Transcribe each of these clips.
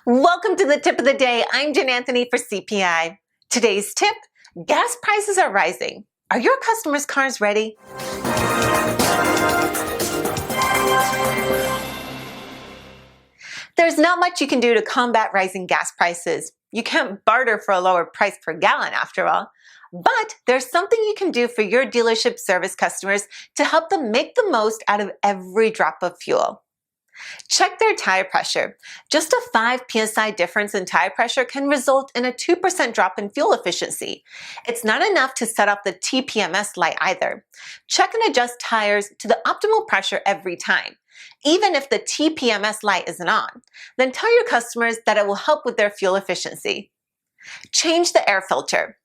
Welcome to the tip of the day. I'm Jen Anthony for CPI. Today's tip, gas prices are rising. Are your customers' cars ready? There's not much you can do to combat rising gas prices. You can't barter for a lower price per gallon after all. But there's something you can do for your dealership service customers to help them make the most out of every drop of fuel. Check their tire pressure. Just a 5 psi difference in tire pressure can result in a 2% drop in fuel efficiency. It's not enough to set off the TPMS light either. Check and adjust tires to the optimal pressure every time. Even if the TPMS light isn't on, then tell your customers that it will help with their fuel efficiency. Change the air filter.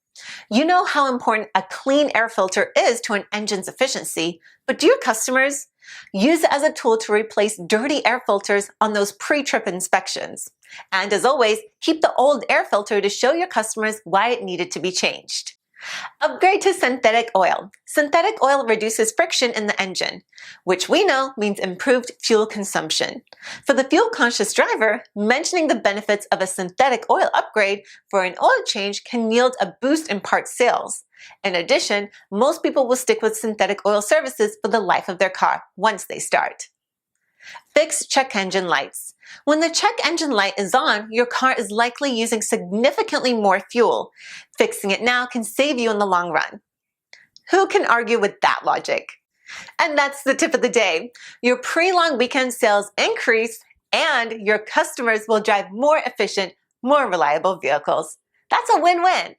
You know how important a clean air filter is to an engine's efficiency, but do your customers? Use it as a tool to replace dirty air filters on those pre-trip inspections. And as always, keep the old air filter to show your customers why it needed to be changed. Upgrade to synthetic oil. Synthetic oil reduces friction in the engine, which we know means improved fuel consumption. For the fuel-conscious driver, mentioning the benefits of a synthetic oil upgrade for an oil change can yield a boost in parts sales. In addition, most people will stick with synthetic oil services for the life of their car once they start. Fix check engine lights. When the check engine light is on, your car is likely using significantly more fuel. Fixing it now can save you in the long run. Who can argue with that logic? And that's the tip of the day. Your pre-long weekend sales increase and your customers will drive more efficient, more reliable vehicles. That's a win-win.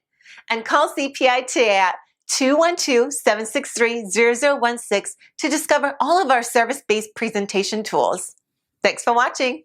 And call CPI today at 212-763-0016 to discover all of our service-based presentation tools. Thanks for watching.